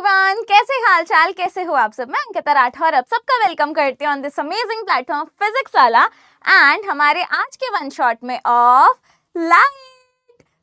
Everyone, कैसे हाल चाल, कैसे हो आप सब। मैं अंकिता राठौर और आप सबका वेलकम करती हूँ on this amazing platform physics वाला एंड हमारे आज के वन शॉट में ऑफ लाइट।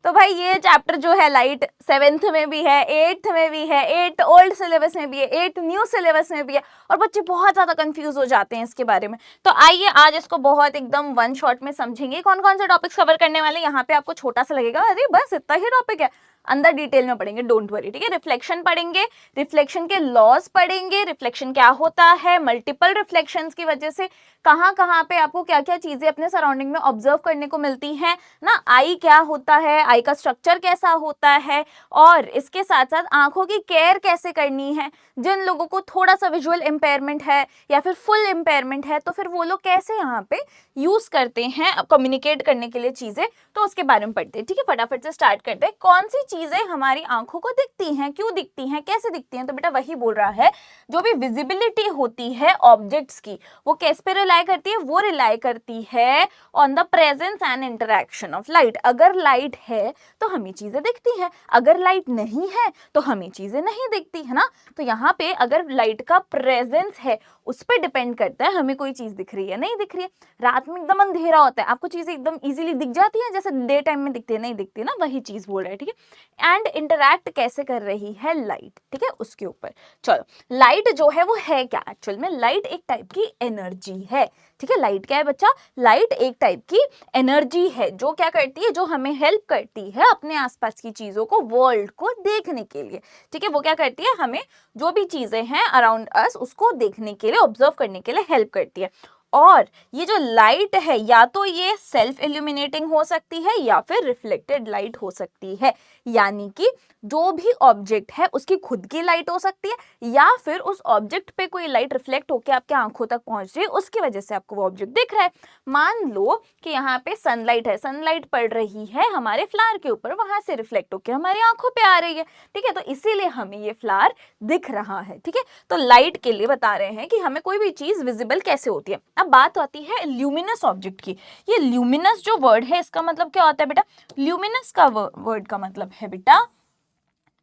तो भाई ये चैप्टर जो है लाइट 7th में भी है, 8th में भी है, 8 ओल्ड सिलेबस में भी है, 8 न्यू सिलेबस में भी है और बच्चे बहुत ज्यादा कंफ्यूज हो जाते हैं इसके बारे में। तो आइए आज इसको बहुत एकदम वन शॉट में समझेंगे। कौन कौन से टॉपिक्स कवर करने वाले। यहाँ पे आपको छोटा सा लगेगा अरे बस इतना ही टॉपिक है, अंदर डिटेल में पढ़ेंगे, डोंट वरी। ठीक है, रिफ्लेक्शन पढ़ेंगे, रिफ्लेक्शन के लॉज पढ़ेंगे, रिफ्लेक्शन क्या होता है, मल्टीपल रिफ्लेक्शंस की वजह से कहाँ कहाँ पे आपको क्या क्या चीजें अपने सराउंडिंग में ऑब्जर्व करने को मिलती हैं ना, आई क्या होता है, आई का स्ट्रक्चर कैसा होता है और इसके साथ साथ आंखों की केयर कैसे करनी है। जिन लोगों को थोड़ा सा विजुअल इम्पेयरमेंट है या फिर फुल इम्पेयरमेंट है तो फिर वो लोग कैसे यहाँ पे यूज करते हैं कम्युनिकेट करने के लिए चीजें, तो उसके बारे में पढ़ते हैं। ठीक है, फटाफट से स्टार्ट करते हैं। कौन सी चीजें हमारी आंखों को दिखती हैं, क्यों दिखती हैं, कैसे दिखती हैं। तो बेटा वही बोल रहा है, जो भी विजिबिलिटी होती है ऑब्जेक्ट्स की वो किस पे रिलाई करती है, वो रिलाई करती है on the presence and interaction of light. अगर लाइट है तो हमें चीजें दिखती हैं, अगर लाइट नहीं है तो हमें चीजें नहीं दिखती है ना। तो यहाँ पे अगर लाइट का प्रेजेंस है उस पर डिपेंड करता है हमें कोई चीज दिख रही है नहीं दिख रही है। रात में एकदम अंधेरा होता है, आपको चीजें एकदम इजीली दिख जाती है जैसे डे टाइम में दिखती है, नहीं दिखती ना, वही चीज बोल रहा है। ठीक है, एंड इंटरैक्ट कैसे कर रही है लाइट, ठीक है, उसके ऊपर। चलो, लाइट जो है वो है क्या एक्चुअल में। लाइट एक टाइप की एनर्जी है। ठीक है, लाइट क्या है बच्चा, लाइट एक टाइप की एनर्जी है जो क्या करती है, जो हमें हेल्प करती है अपने आसपास की चीजों को, वर्ल्ड को देखने के लिए। ठीक है, वो क्या करती है, हमें जो भी चीजें हैं अराउंड अस उसको देखने के लिए, ऑब्जर्व करने के लिए हेल्प करती है। और ये जो लाइट है या तो ये सेल्फ इल्यूमिनेटिंग हो सकती है या फिर रिफ्लेक्टेड लाइट हो सकती है। यानी कि जो भी ऑब्जेक्ट है उसकी खुद की लाइट हो सकती है या फिर उस ऑब्जेक्ट पे कोई लाइट रिफ्लेक्ट होकर आपके आंखों तक पहुंच रही है, उसकी वजह से आपको वो ऑब्जेक्ट दिख रहा है। मान लो कि यहाँ पे सनलाइट है, सनलाइट पड़ रही है हमारे फ्लावर के ऊपर, वहां से रिफ्लेक्ट होकर हमारी आंखों पे आ रही है। ठीक है, तो इसीलिए हमें ये फ्लावर दिख रहा है। ठीक है, तो लाइट के लिए बता रहे हैं कि हमें कोई भी चीज विजिबल कैसे होती है। अब बात आती है ल्यूमिनस ऑब्जेक्ट की। ये ल्यूमिनस जो वर्ड है इसका मतलब क्या होता है बेटा, ल्यूमिनस का वर्ड का मतलब है बेटा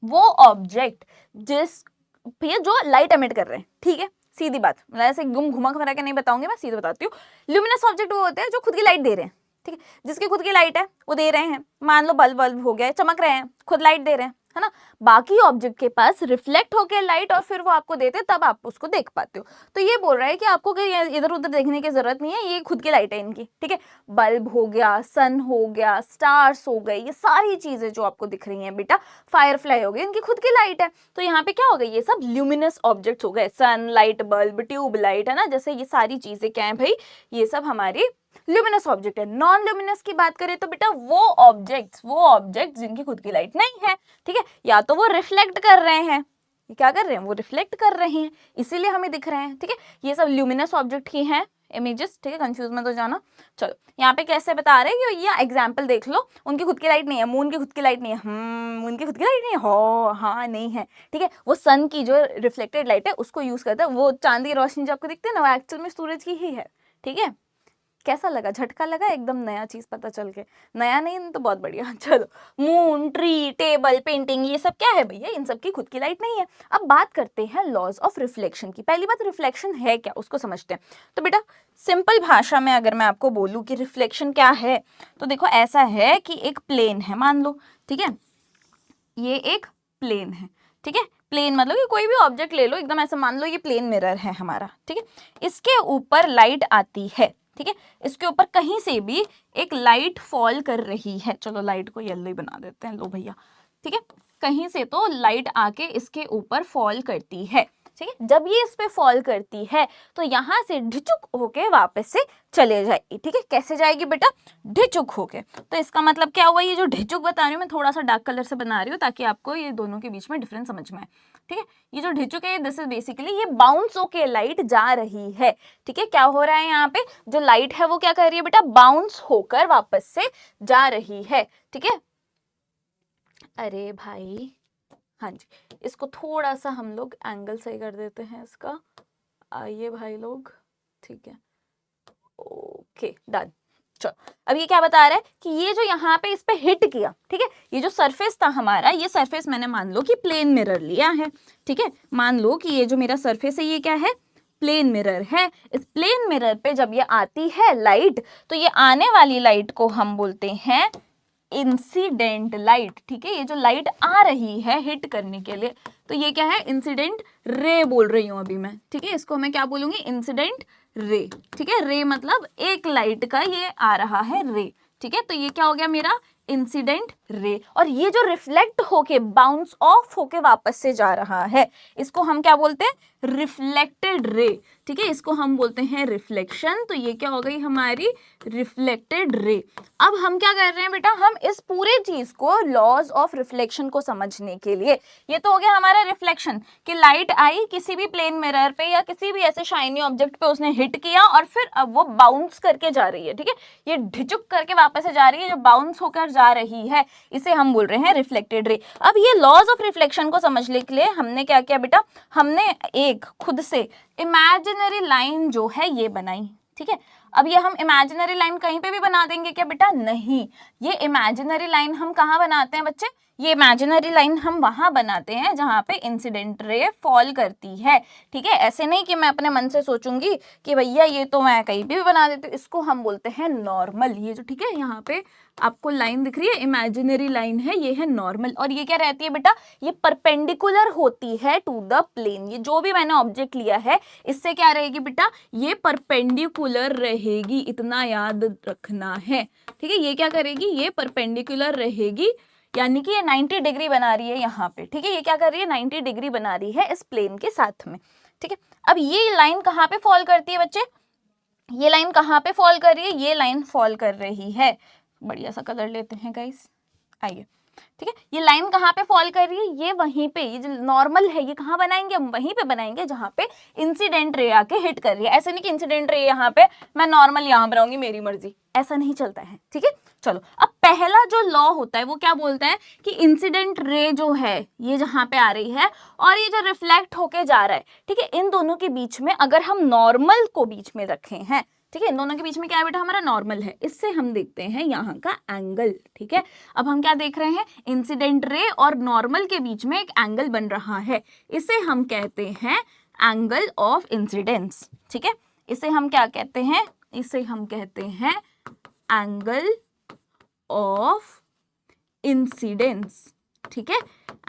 वो ऑब्जेक्ट जिस पे जो लाइट एमिट कर रहे हैं। ठीक है, सीधी बात, मतलब ऐसे गुम घुमा फिरा के नहीं बताऊंगी, मैं सीधे बताती हूँ। ल्यूमिनस ऑब्जेक्ट वो होते हैं जो खुद की लाइट दे रहे हैं। ठीक है, जिसकी खुद की लाइट है वो दे रहे हैं, मान लो बल्ब बल्ब हो गया, चमक रहे हैं, खुद लाइट दे रहे हैं, है ना। बाकी ऑब्जेक्ट के पास रिफ्लेक्ट होकर लाइट और फिर वो आपको देते, तब आप उसको देख पाते हो। तो ये बोल रहा है कि आपको इधर उधर देखने की जरूरत नहीं है, ये खुद की लाइट है इनकी। ठीक है, बल्ब हो गया, सन हो गया, स्टार्स हो गए, ये सारी चीजें जो आपको दिख रही हैं बेटा, फायरफ्लाई हो गई, इनकी खुद की लाइट है। तो यहाँ पे क्या हो गई, ये सब ल्यूमिनस ऑब्जेक्ट्स हो गए, sun light, bulb, tube light, है ना। जैसे ये सारी चीजें क्या है भाई, ये सब हमारी ल्यूमिनस ऑब्जेक्ट है। नॉन ल्यूमिनस की बात करें तो बेटा वो ऑब्जेक्ट्स जिनकी खुद की लाइट नहीं है। ठीक है, या तो वो रिफ्लेक्ट कर रहे हैं, ये क्या कर रहे हैं, वो रिफ्लेक्ट कर रहे हैं, इसीलिए हमें दिख रहे हैं। ठीक है, ये सब ल्यूमिनस ऑब्जेक्ट ही हैं इमेजेस। ठीक है, कंफ्यूज मत हो जाना। चलो, यहाँ पे कैसे बता रहे हैं कि ये एग्जाम्पल देख लो, उनकी खुद की लाइट नहीं है, मून की खुद की लाइट नहीं है, मून की खुद की लाइट नहीं है, हो हाँ नहीं है। ठीक है, वो सन की जो रिफ्लेक्टेड लाइट है उसको यूज करता है। वो चांदी की रोशनी जो आपको दिखती है ना, वो एक्चुअल में सूरज की ही है। ठीक है, कैसा लगा, झटका लगा, एकदम नया चीज पता चल के। नया नहीं तो बहुत बढ़िया। चलो, मून, ट्री, टेबल, पेंटिंग, ये सब क्या है भैया, इन सब की खुद की लाइट नहीं है। अब बात करते हैं लॉज ऑफ रिफ्लेक्शन की। पहली बात, रिफ्लेक्शन है क्या उसको समझते हैं। तो बेटा सिंपल भाषा में अगर मैं आपको बोलूं कि रिफ्लेक्शन क्या है, तो देखो ऐसा है कि एक प्लेन है, मान लो। ठीक है, ये एक प्लेन है। ठीक है, प्लेन मतलब कि कोई भी ऑब्जेक्ट ले लो, एकदम ऐसा मान लो ये प्लेन मिरर है हमारा। ठीक है, इसके ऊपर लाइट आती है। ठीक है, इसके ऊपर कहीं से भी एक लाइट फॉल कर रही है। चलो लाइट को येलो ही बना देते हैं, लो भैया। ठीक है, कहीं से तो लाइट आके इसके ऊपर फॉल करती है। ठीक है, जब ये इस पे फॉल करती है तो यहाँ से ढिचुक होके वापस से चले जाएगी। ठीक है, कैसे जाएगी बेटा, ढिचुक होके। तो इसका मतलब क्या हुआ, ये जो ढिचुक बता रही हूँ मैं थोड़ा सा डार्क कलर से बना रही हूँ ताकि आपको ये दोनों के बीच में डिफरेंस समझ में आए। ठीक है, ये जो ढिचुक है दिस इज बेसिकली ये बाउंस होके लाइट जा रही है। ठीक है, क्या हो रहा है यहाँ पे, जो लाइट है वो क्या कर रही है बेटा, बाउंस होकर वापस से जा रही है। ठीक है, अरे भाई हाँ जी, इसको थोड़ा सा हम लोग एंगल सही कर देते हैं इसका। आइए भाई लोग, ठीक है, ओके डन। चलो अब ये क्या बता रहा है कि ये जो यहाँ पे इस पे हिट किया, ठीक है, ये जो सरफेस था हमारा, ये सरफेस मैंने मान लो कि प्लेन मिरर लिया है, ठीक है, मान लो कि ये जो मेरा सरफेस है ये क्या है, प्लेन मिरर है। इस प्लेन मिरर पे जब ये आती है लाइट, तो ये आने वाली लाइट को हम बोलते हैं इंसिडेंट लाइट, ठीक है, ये जो लाइट आ रही है हिट करने के लिए, तो ये क्या है, इंसिडेंट रे बोल रही हूं अभी मैं, ठीक है, इसको मैं क्या बोलूंगी, इंसिडेंट रे, ठीक है, रे मतलब एक लाइट का ये आ रहा है रे, ठीक है, तो ये क्या हो गया मेरा इंसिडेंट रे। और ये जो रिफ्लेक्ट होके बाउंस ऑफ होके वापस से जा रहा है, इसको हम क्या बोलते हैं, रिफ्लेक्टेड रे, ठीक है, इसको हम बोलते हैं रिफ्लेक्शन। तो ये क्या हो गई हमारी रिफ्लेक्टेड रे। अब हम क्या कर रहे हैं बेटा, हम इस पूरे चीज को लॉज ऑफ रिफ्लेक्शन को समझने के लिए, ये तो हो गया हमारा रिफ्लेक्शन कि लाइट आई किसी भी प्लेन मिरर पे या किसी भी ऐसे शाइनी ऑब्जेक्ट पे, उसने हिट किया और फिर अब वो बाउंस करके जा रही है, ठीक है, ये ढिचुक करके वापस से जा रही है, जो बाउंस होकर जा रही है इसे हम बोल रहे हैं रिफ्लेक्टेड रे। अब ये लॉज ऑफ रिफ्लेक्शन को समझने के लिए हमने क्या किया बेटा, हमने एक खुद से इमेजिनरी लाइन जो है ये बनाई, ठीक है। अब ये हम इमेजिनरी लाइन कहीं पे भी बना देंगे क्या बेटा, नहीं, ये इमेजिनरी लाइन हम कहाँ बनाते हैं बच्चे, ये इमेजिनरी लाइन हम वहां बनाते हैं जहां पे इंसिडेंट रे फॉल करती है, ठीक है। ऐसे नहीं कि मैं अपने मन से सोचूंगी कि भैया ये तो मैं कहीं भी बना देती हूँ, इसको हम बोलते हैं नॉर्मल। ये जो, ठीक है, यहाँ पे आपको लाइन दिख रही है, इमेजिनरी लाइन है, ये है नॉर्मल। और ये क्या रहती है बेटा, ये परपेंडिकुलर होती है टू द प्लेन। ये जो भी मैंने ऑब्जेक्ट लिया है इससे क्या रहेगी बेटा, ये परपेंडिकुलर रहेगी, इतना याद रखना है, ठीक है। ये क्या करेगी, ये परपेंडिकुलर रहेगी, यानी कि ये 90 डिग्री बना रही है यहाँ पे, ठीक है, ये क्या कर रही है, 90 डिग्री बना रही है इस प्लेन के साथ में, ठीक है। अब ये लाइन कहाँ पे फॉल करती है बच्चे, ये लाइन कहाँ पे फॉल कर रही है, ये लाइन फॉल कर रही है, बढ़िया सा कलर लेते हैं गाइस, आइए, ठीक है, ये लाइन कहाँ पे फॉल कर रही है, ये वहीं पे, ये जो नॉर्मल है ये कहाँ बनाएंगे, हम वहीं पे बनाएंगे जहाँ पे इंसिडेंट रे आके हिट कर रही है। ऐसे नहीं कि इंसिडेंट रे यहाँ पे, मैं नॉर्मल यहाँ बनाऊंगी मेरी मर्जी, ऐसा नहीं चलता है, ठीक है। चलो अब पहला जो लॉ होता है वो क्या बोलता है कि इंसिडेंट रे जो है ये जहाँ पे आ रही है और ये जो रिफ्लेक्ट होके जा रहा है, ठीक है, इन दोनों के बीच में अगर हम नॉर्मल को बीच में रखे हैं, ठीक है, इन दोनों के बीच में क्या है बेटा, हमारा नॉर्मल है, इससे हम देखते हैं यहाँ का एंगल, ठीक है। अब हम क्या देख रहे हैं, इंसिडेंट रे और नॉर्मल के बीच में एक एंगल बन रहा है, इसे हम कहते हैं एंगल ऑफ इंसिडेंस, ठीक है, इसे हम क्या कहते हैं, इसे हम कहते हैं एंगल ऑफ इंसिडेंस, ठीक है,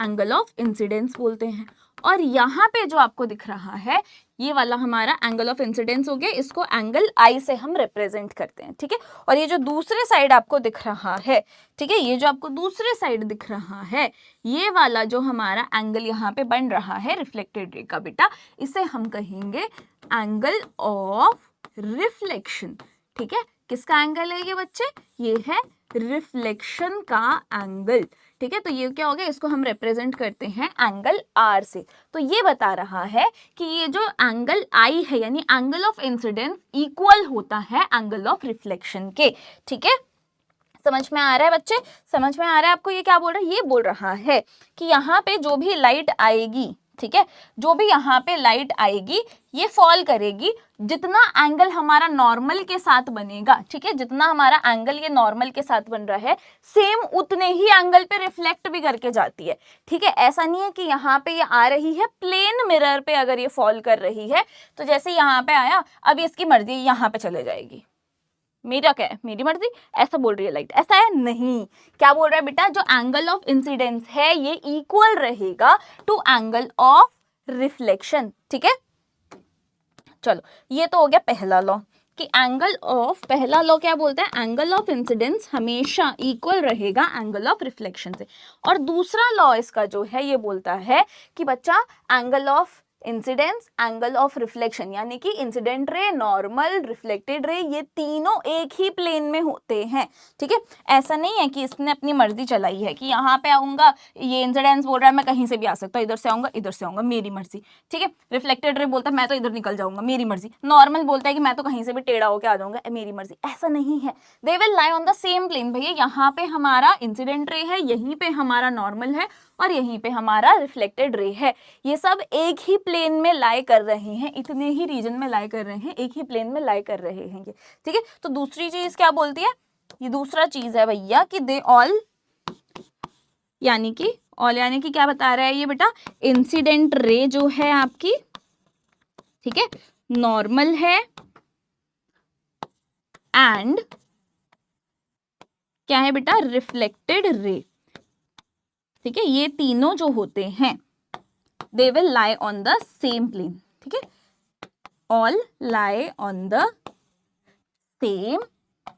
एंगल ऑफ इंसिडेंस बोलते हैं। और यहाँ पे जो आपको दिख रहा है ये वाला हमारा एंगल ऑफ इंसिडेंस हो गया, इसको एंगल आई से हम रिप्रेजेंट करते हैं, ठीक है। और ये जो दूसरे साइड आपको दिख रहा है, ठीक है, ये जो आपको दूसरे साइड दिख रहा है, ये वाला जो हमारा एंगल यहाँ पे बन रहा है रिफ्लेक्टेड रे का बेटा, इसे हम कहेंगे एंगल ऑफ रिफ्लेक्शन, ठीक है। किसका एंगल है ये बच्चे, ये है रिफ्लेक्शन का एंगल, ठीक है। तो ये क्या हो गया, इसको हम रिप्रेजेंट करते हैं एंगल आर से। तो ये बता रहा है कि ये जो एंगल आई है यानी एंगल ऑफ इंसिडेंस इक्वल होता है एंगल ऑफ रिफ्लेक्शन के, ठीक है। समझ में आ रहा है बच्चे, समझ में आ रहा है आपको, ये क्या बोल रहा है, ये बोल रहा है कि यहाँ पे जो भी लाइट आएगी, ठीक है, जो भी यहाँ पे लाइट आएगी ये फॉल करेगी, जितना एंगल हमारा नॉर्मल के साथ बनेगा, ठीक है, जितना हमारा एंगल ये नॉर्मल के साथ बन रहा है सेम उतने ही एंगल पे रिफ्लेक्ट भी करके जाती है, ठीक है। ऐसा नहीं है कि यहाँ पे ये आ रही है प्लेन मिरर पे अगर ये फॉल कर रही है तो जैसे यहाँ पे आया अब इसकी मर्जी यहाँ पे चले जाएगी, मेरा क्या है, मेरी मर्जी, ऐसा बोल रही है लाइट, ऐसा है नहीं। क्या बोल रहा है बेटा, जो एंगल ऑफ इंसिडेंस है ये इक्वल रहेगा टू एंगल ऑफ रिफ्लेक्शन, ठीक है। चलो ये तो हो गया पहला लॉ कि एंगल ऑफ, पहला लॉ क्या बोलता है, एंगल ऑफ इंसिडेंस हमेशा इक्वल रहेगा एंगल ऑफ रिफ्लेक्शन से। और दूसरा लॉ इसका जो है ये बोलता है कि बच्चा angle of incidence, angle of reflection, यानी कि incident ray, normal, reflected ray, ये तीनों एक ही प्लेन में होते हैं, ठीक है। ऐसा नहीं है कि इसने अपनी मर्जी चलाई है कि यहाँ पे आऊंगा, ये इंसिडेंस बोल रहा है मैं कहीं से भी आ सकता हूँ, इधर से आऊंगा, इधर से आऊंगा, मेरी मर्जी, ठीक है। रिफ्लेक्टेड रे बोलता है मैं तो इधर निकल जाऊंगा, मेरी मर्जी। नॉर्मल बोलता है कि मैं तो कहीं से भी टेढ़ा होकर आ जाऊंगा, मेरी मर्जी। ऐसा नहीं है, they will lie on the same plane. भैया यहाँ पे हमारा इंसिडेंट रे है, यहीं पे हमारा नॉर्मल है और यहीं पे हमारा रिफ्लेक्टेड रे है, ये सब एक ही प्लेन में लाई कर रहे हैं, इतने ही रीजन में लाई कर रहे हैं, एक ही प्लेन में लाई कर रहे हैं ये, ठीक है। तो दूसरी चीज क्या बोलती है, ये दूसरा चीज है भैया कि दे ऑल, यानी कि ऑल यानी कि क्या बता रहा है ये बेटा, इंसिडेंट रे जो है आपकी, ठीक है, नॉर्मल है एंड क्या है बेटा, रिफ्लेक्टेड रे, ठीक है। ये तीनों जो होते हैं they will lie on the same plane, ठीक है, all lie on the same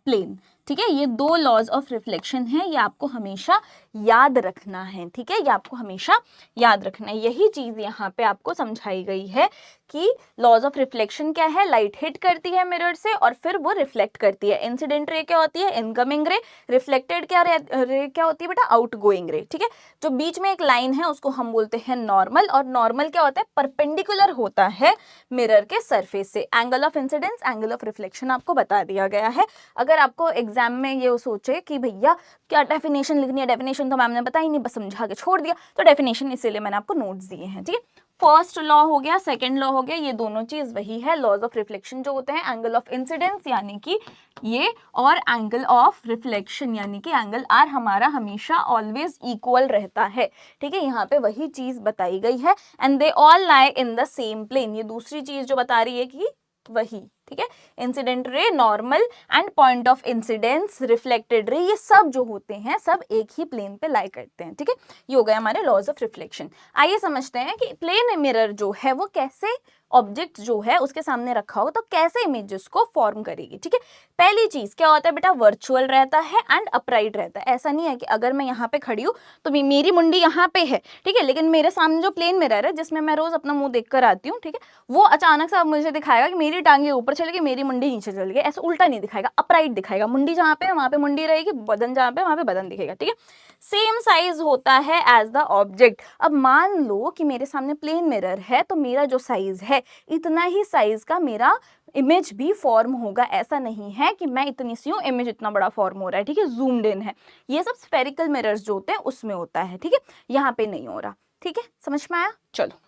plane, ठीक है। ये दो लॉज ऑफ रिफ्लेक्शन है, ये आपको हमेशा याद रखना है, ठीक है, ये आपको हमेशा याद रखना है। यही चीज यहाँ पे आपको समझाई गई है कि लॉज ऑफ रिफ्लेक्शन क्या है, लाइट हिट करती है मिरर से और फिर वो रिफ्लेक्ट करती है। इंसिडेंट रे क्या होती है, इनकमिंग रे, रिफ्लेक्टेड क्या रे क्या होती है बेटा, आउटगोइंग रे, ठीक है। जो बीच में एक लाइन है उसको हम बोलते हैं नॉर्मल, और नॉर्मल क्या होता है, परपेंडिकुलर होता है मिरर के सरफेस से। Angle of incidence, angle of reflection आपको बता दिया गया है। अगर आपको एग्जाम में ये सोचे कि भैया क्या डेफिनेशन लिखनी है, डेफिनेशन तो मैम ने बताई नहीं, बस समझा के छोड़ दिया, तो डेफिनेशन इसीलिए मैंने आपको नोट्स दिए हैं, ठीक है। फर्स्ट लॉ हो गया, सेकंड लॉ हो गया, ये दोनों चीज वही है। लॉज ऑफ रिफ्लेक्शन जो होते हैं, एंगल ऑफ इंसिडेंस यानी कि ये, और एंगल ऑफ रिफ्लेक्शन यानी कि एंगल आर हमारा हमेशा ऑलवेज इक्वल रहता है, ठीक है। यहाँ पे वही चीज बताई गई है। And they all lie in the same plane, ये दूसरी चीज जो बता रही है कि वही, ठीक है। Incident ray, normal and point of incidence, reflected ray, ये सब जो होते हैं सब एक ही प्लेन पे लाई करते हैं, ठीक है। ये हो गया हमारे लॉज ऑफ रिफ्लेक्शन। आइए समझते हैं कि प्लेन मिरर जो है वो कैसे ऑब्जेक्ट जो है उसके सामने रखा हो तो कैसे इमेजेस को फॉर्म करेगी, ठीक है। पहली चीज क्या होता है बेटा, वर्चुअल रहता है एंड अपराइट रहता है। ऐसा नहीं है कि अगर मैं यहाँ पे खड़ी हूँ तो मेरी मुंडी यहाँ पे है, ठीक है, लेकिन मेरे सामने जो प्लेन मिरर है जिसमें मैं रोज अपना मुंह देख कर आती हूँ, ठीक है, वो अचानक से मुझे दिखाएगा कि मेरी टांगे ऊपर चली गई, मेरी मुंडी नीचे चली गई। ऐसा उल्टा नहीं दिखाएगा, अपराइट दिखाएगा। मुंडी जहाँ पे है वहां पे मुंडी रहेगी, बदन जहाँ पे वहां पे बदन दिखेगा, ठीक है। सेम साइज होता है एज द ऑब्जेक्ट। अब मान लो कि मेरे सामने प्लेन मिरर है तो मेरा जो साइज है इतना ही साइज का मेरा इमेज भी फॉर्म होगा। ऐसा नहीं है कि मैं इतनी सी हूँ, इमेज इतना बड़ा फॉर्म हो रहा है, ठीक है, जूम्ड इन है। ये सब स्फेरिकल मिरर्स जो होते हैं उसमें होता है, ठीक है, यहाँ पे नहीं हो रहा, ठीक है, समझ में आया। चलो,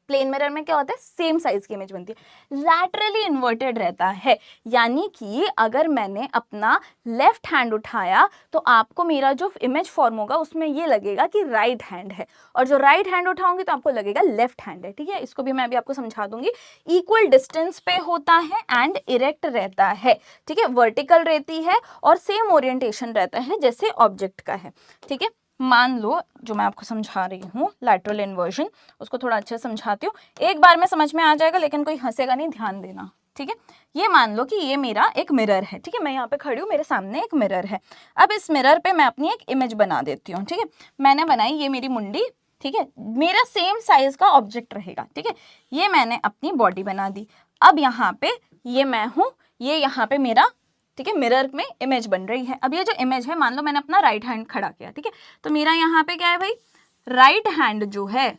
प्लेन मिरर में क्या होता है, सेम साइज की इमेज बनती है। लैटरली इन्वर्टेड रहता है, यानी कि अगर मैंने अपना लेफ्ट हैंड उठाया तो आपको मेरा जो इमेज फॉर्म होगा उसमें ये लगेगा कि राइट हैंड है, और जो राइट हैंड उठाऊंगी तो आपको लगेगा लेफ्ट हैंड है, ठीक है। इसको भी मैं अभी आपको समझा दूंगी। इक्वल डिस्टेंस पे होता है एंड इरेक्ट रहता है, ठीक है, वर्टिकल रहती है और सेम ओरिएंटेशन रहता है जैसे ऑब्जेक्ट का है, ठीक है। मान लो जो मैं आपको समझा रही हूँ लैटरल इन्वर्जन, उसको थोड़ा अच्छे से समझाती हूँ, एक बार में समझ में आ जाएगा लेकिन कोई हंसेगा नहीं, ध्यान देना, ठीक है। ये मान लो कि ये मेरा एक मिरर है, ठीक है, मैं यहाँ पे खड़ी हूँ, मेरे सामने एक मिरर है। अब इस मिरर पे मैं अपनी एक इमेज बना देती हूँ, ठीक है। मैंने बनाई, ये मेरी मुंडी, ठीक है, मेरा सेम साइज का ऑब्जेक्ट रहेगा, ठीक है। ये मैंने अपनी बॉडी बना दी। अब यहाँ पे ये मैं हूँ, ये यहाँ पे मेरा, ठीक है, मिरर में इमेज बन रही है। अब ये जो इमेज है, मान लो मैंने अपना राइट हैंड खड़ा किया, ठीक है, तो मेरा यहाँ पे क्या है भाई, राइट हैंड जो है,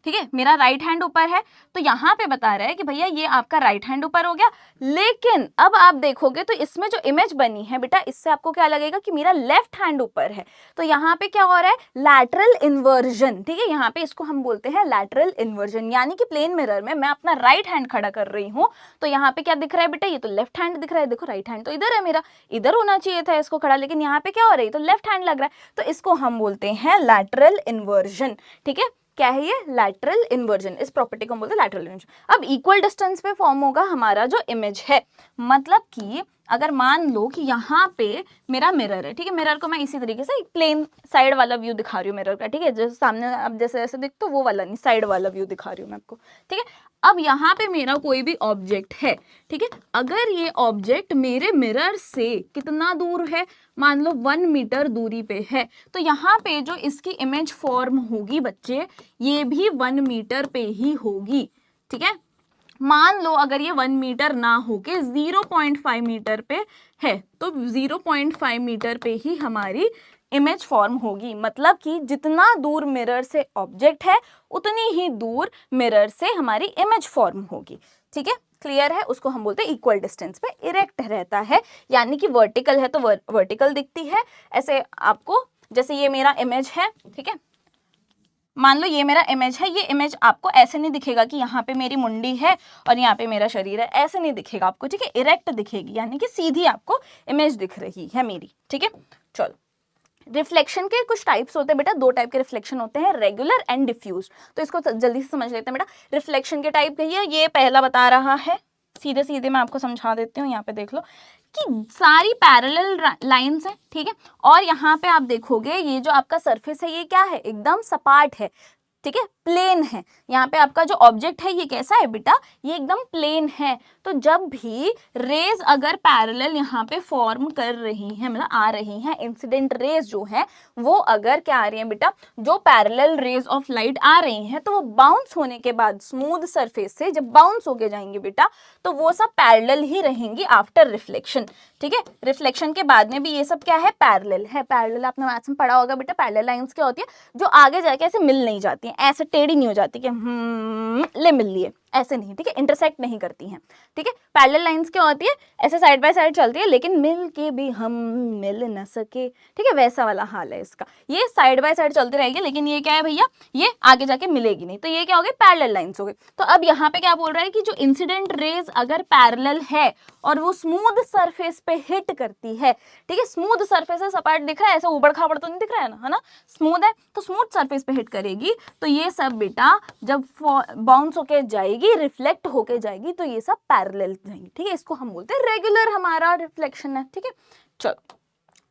ठीक है, मेरा राइट हैंड ऊपर है, तो यहाँ पे बता रहा है कि भैया ये आपका राइट हैंड ऊपर हो गया। लेकिन अब आप देखोगे तो इसमें जो इमेज बनी है बेटा, इससे आपको क्या लगेगा कि मेरा लेफ्ट हैंड ऊपर है। तो यहाँ पे क्या हो रहा है, लैटरल इन्वर्जन, ठीक है, यहाँ पे इसको हम बोलते हैं लैटरल इन्वर्जन। यानी कि प्लेन मिरर में मैं अपना राइट हैंड खड़ा कर रही हूँ तो यहाँ पे क्या दिख रहा है बेटा, ये तो लेफ्ट हैंड दिख रहा है। देखो राइट हैंड तो इधर है मेरा, इधर होना चाहिए था इसको खड़ा, लेकिन यहाँ पे क्या हो रहा है, तो लेफ्ट हैंड लग रहा है। तो इसको हम बोलते हैं लैटरल इन्वर्जन, ठीक है। क्या है ये, लैटरल इन्वर्जन। इस प्रॉपर्टी को हम बोलते हैं लैटरल इन्वर्जन। अब इक्वल डिस्टेंस पे फॉर्म होगा हमारा जो इमेज है, मतलब कि अगर मान लो कि यहाँ पे मेरा मिरर है, ठीक है, मिरर को मैं इसी तरीके से एक प्लेन साइड वाला व्यू दिखा रही हूँ मिरर का, ठीक है, जैसे सामने अब जैसे ऐसे दिखता वो वाला नहीं, साइड वाला व्यू दिखा रही हूँ मैं आपको, ठीक है। अब यहाँ पे मेरा कोई भी ऑब्जेक्ट है, ठीक है, अगर ये ऑब्जेक्ट मेरे मिरर से कितना दूर है, मान लो 1 मीटर दूरी पे है, तो यहाँ पे जो इसकी इमेज फॉर्म होगी बच्चे, ये भी 1 मीटर पे ही होगी, ठीक है। मान लो अगर ये 1 मीटर ना होके 0.5 मीटर पे है, तो 0.5 मीटर पे ही हमारी इमेज फॉर्म होगी। मतलब कि जितना दूर मिरर से ऑब्जेक्ट है उतनी ही दूर मिरर से हमारी इमेज फॉर्म होगी, ठीक है, क्लियर है। उसको हम बोलते हैं इक्वल डिस्टेंस पे इरेक्ट रहता है, यानी कि वर्टिकल है तो वर्टिकल दिखती है। ऐसे आपको, जैसे ये मेरा इमेज है, ठीक है, मान लो ये मेरा इमेज है, ये इमेज आपको ऐसे नहीं दिखेगा कि यहाँ पे मेरी मुंडी है और यहाँ पे मेरा शरीर है, ऐसे नहीं दिखेगा आपको, ठीक है, इरेक्ट दिखेगी, यानी कि सीधी आपको इमेज दिख रही है मेरी, ठीक है। चलो, रिफ्लेक्शन के कुछ टाइप्स होते हैं बेटा, 2 टाइप के रिफ्लेक्शन होते हैं, रेगुलर एंड डिफ्यूज। तो इसको जल्दी से समझ लेते हैं बेटा। रिफ्लेक्शन के टाइप कहिए, ये पहला बता रहा है, सीधे सीधे मैं आपको समझा देती हूँ। यहाँ पे देख लो कि सारी पैरेलल लाइंस हैं, ठीक है, और यहाँ पे आप देखोगे ये जो आपका सरफेस है ये क्या है, एकदम सपाट है, ठीक है, प्लेन है। यहाँ पे आपका जो ऑब्जेक्ट है ये कैसा है बेटा, ये एकदम प्लेन है। तो जब भी रेज अगर पैरेलल यहाँ पे फॉर्म कर रही है, मतलब आ रही हैं, इंसिडेंट रेज जो है वो अगर क्या आ रही है बेटा, जो पैरेलल रेज ऑफ लाइट आ रही हैं, तो वो बाउंस होने के बाद स्मूथ सरफेस से जब बाउंस होके जाएंगी बेटा, तो वो सब पैरेलल ही रहेंगी आफ्टर रिफ्लेक्शन, ठीक है। रिफ्लेक्शन के बाद में भी ये सब क्या है, पैरेलल है। पैरेलल आपने मैथ्स में पढ़ा होगा बेटा, पैरेलल लाइंस क्या होती है, जो आगे जाके ऐसे मिल नहीं जाती हैं, ऐसे टेढ़ी नहीं हो जाती कि ले मिल लिए, ऐसे नहीं, ठीक है, इंटरसेक्ट नहीं करती हैं, ठीक है। पैरेलल लाइंस क्या होती है, ऐसे साइड बाय साइड चलती है लेकिन मिल के भी हम मिल न सके, ठीक है, वैसा वाला हाल है इसका। ये साइड बाय साइड चलती रहेगी लेकिन ये क्या है भैया, ये आगे जाके मिलेगी नहीं, तो ये क्या हो गए, पैरेलल लाइंस हो गए। तो अब यहाँ पे क्या बोल रहा है कि जो इंसिडेंट रेज अगर पैरेलल है और वो स्मूथ सरफेस पे हिट करती है, ठीक है, स्मूथ सरफेस है, सपाट दिख रहा है, ऐसा उबड़ खाबड़ तो नहीं दिख रहा है ना, स्मूथ है, तो स्मूथ सरफेस पे हिट करेगी, तो ये सब बेटा जब बाउंस होके जाएगी, रिफ्लेक्ट होके जाएगी, तो ये सब पैरेलल जाएंगी, ठीक है। इसको हम बोलते हैं रेगुलर हमारा रिफ्लेक्शन है, ठीक है। चलो,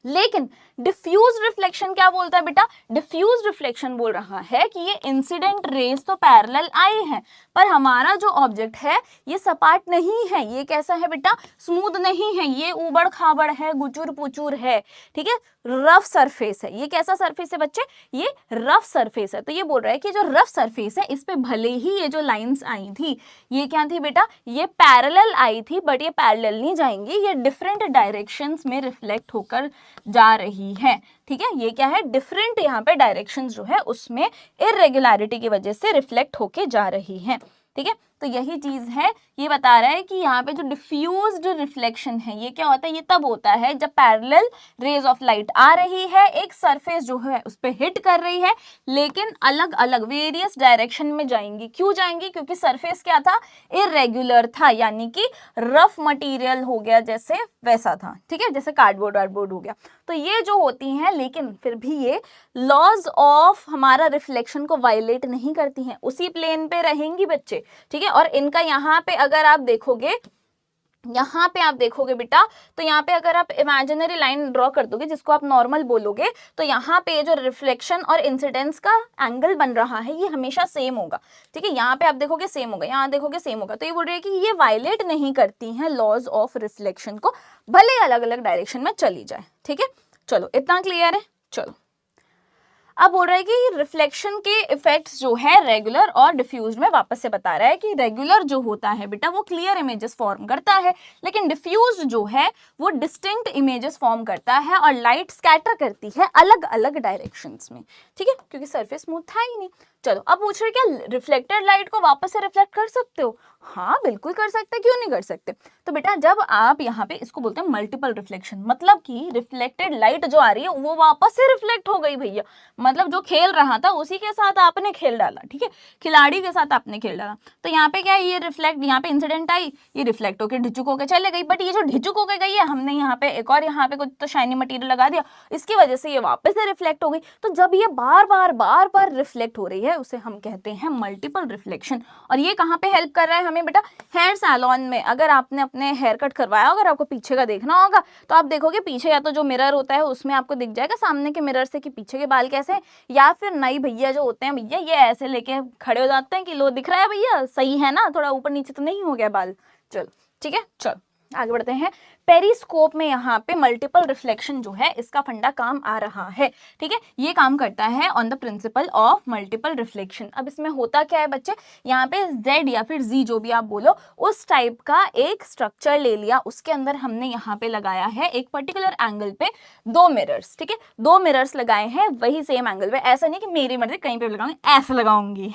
लेकिन डिफ्यूज रिफ्लेक्शन क्या बोलता है बेटा, डिफ्यूज रिफ्लेक्शन बोल रहा है कि ये इंसिडेंट रेज तो पैरेलल आए हैं, पर हमारा जो ऑब्जेक्ट है ये सपाट नहीं है, ये कैसा है बेटा, स्मूथ नहीं है, ये उबड़ खाबड़ है, गुचुर पुचुर है, ठीक है, रफ सरफेस है। ये कैसा सरफेस है बच्चे, ये रफ सरफेस है। तो ये बोल रहा है कि जो रफ सरफेस है इस पे भले ही ये जो लाइंस आई थी ये क्या थी बेटा, ये पैरेलल आई थी, बट ये पैरेलल नहीं जाएंगी, ये डिफरेंट डायरेक्शंस में रिफ्लेक्ट होकर जा रही है, ठीक है। ये क्या है, डिफरेंट यहाँ पे डायरेक्शंस जो है उसमें इरेगुलरिटी की वजह से रिफ्लेक्ट होके जा रही है, ठीक है। तो यही चीज है, ये बता रहा है कि यहाँ पे जो डिफ्यूज्ड रिफ्लेक्शन है ये क्या होता है, ये तब होता है जब पैरेलल रेज ऑफ लाइट आ रही है, एक सरफेस जो है उस पे हिट कर रही है, लेकिन अलग अलग वेरियस डायरेक्शन में जाएंगी। क्यों जाएंगी, क्योंकि सरफेस क्या था, इरेगुलर था, यानी कि रफ मटेरियल हो गया, जैसे वैसा था, ठीक है, जैसे कार्डबोर्ड वार्डबोर्ड हो गया। तो ये जो होती हैं, लेकिन फिर भी ये लॉज ऑफ हमारा रिफ्लेक्शन को वायलेट नहीं करती हैं, उसी प्लेन पे रहेंगी बच्चे, ठीक है। और इनका यहाँ पे अगर आप देखोगे, यहाँ पे आप देखोगे बेटा, तो यहाँ पे अगर आप इमेजिनरी लाइन ड्रॉ कर दोगे जिसको आप नॉर्मल बोलोगे, तो यहाँ पे जो रिफ्लेक्शन और इंसिडेंस का एंगल बन रहा है ये हमेशा सेम होगा, ठीक है। यहाँ पे आप देखोगे सेम होगा, यहाँ देखोगे सेम होगा, तो ये बोल रही है कि ये वायलेट नहीं करती हैं लॉज ऑफ रिफ्लेक्शन को, भले अलग अलग डायरेक्शन में चली जाए, ठीक है। चलो, इतना क्लियर है। चलो, अब बोल रहा है कि रिफ्लेक्शन के इफेक्ट्स जो है रेगुलर और डिफ्यूज में, वापस से बता रहा है कि रेगुलर जो होता है बेटा वो क्लियर इमेजेस फॉर्म करता है, लेकिन डिफ्यूज जो है वो डिस्टिंक्ट इमेजेस फॉर्म करता है और लाइट स्कैटर करती है अलग अलग डायरेक्शंस में, ठीक है, क्योंकि सरफेस स्मूथ था ही नहीं। चलो, अब पूछ रहे क्या रिफ्लेक्टेड लाइट को वापस से रिफ्लेक्ट कर सकते हो? हाँ, बिल्कुल कर सकते, क्यों नहीं कर सकते। तो बेटा जब आप यहाँ पे, इसको बोलते हैं मल्टीपल रिफ्लेक्शन, मतलब कि रिफ्लेक्टेड लाइट जो आ रही है वो वापस से रिफ्लेक्ट हो गई भैया, मतलब जो खेल रहा था उसी के साथ आपने खेल डाला, ठीक है, खिलाड़ी के साथ आपने खेल डाला। तो यहाँ पे क्या है, ये रिफ्लेक्ट, यहाँ पे इंसिडेंट आई, ये रिफ्लेक्ट होकर ढिचुक होकर चले गई, बट ये जो ढिचुक होकर गई है, हमने यहाँ पे एक और यहाँ पे कुछ तो शाइनी मटेरियल लगा दिया, इसकी वजह से ये वापस से रिफ्लेक्ट हो गई। तो जब ये बार बार रिफ्लेक्ट हो रही है उसे हम कहते हैं मल्टीपल रिफ्लेक्शन। और ये कहाँ पे हेल्प कर रहा है हमें बेटा, हेयर सैलून में। अगर आपने अपने हेयर कट करवाया, अगर आपको पीछे का देखना होगा तो आप देखोगे पीछे या तो जो मिरर होता है उसमें आपको दिख जाएगा सामने के मिरर से कि पीछे के बाल कैसे हैं, या फिर नई भैया जो होते हैं, भैया ये ऐसे लेके खड़े हो जाते हैं कि लो दिख रहा है भैया, सही है ना, थोड़ा ऊपर नीचे तो नहीं हो गया बाल। चलो, ठीक है, चलो आगे बढ़ते हैं। पेरिस्कोप में यहाँ पे मल्टीपल रिफ्लेक्शन जो है इसका फंडा काम आ रहा है, ठीक है, ये काम करता है on the principle of multiple reflection. अब इसमें होता क्या है बच्चे, यहाँ पे Z या फिर Z जो भी आप बोलो, उस टाइप का एक स्ट्रक्चर ले लिया, उसके अंदर हमने यहाँ पे लगाया है एक पर्टिकुलर एंगल पे 2 मिरर्स, ठीक है, 2 मिरर्स लगाए हैं वही सेम एंगल पे। ऐसा नहीं कि मेरी मर्जी कहीं पे लगाऊंगी, ऐसे लगाऊंगी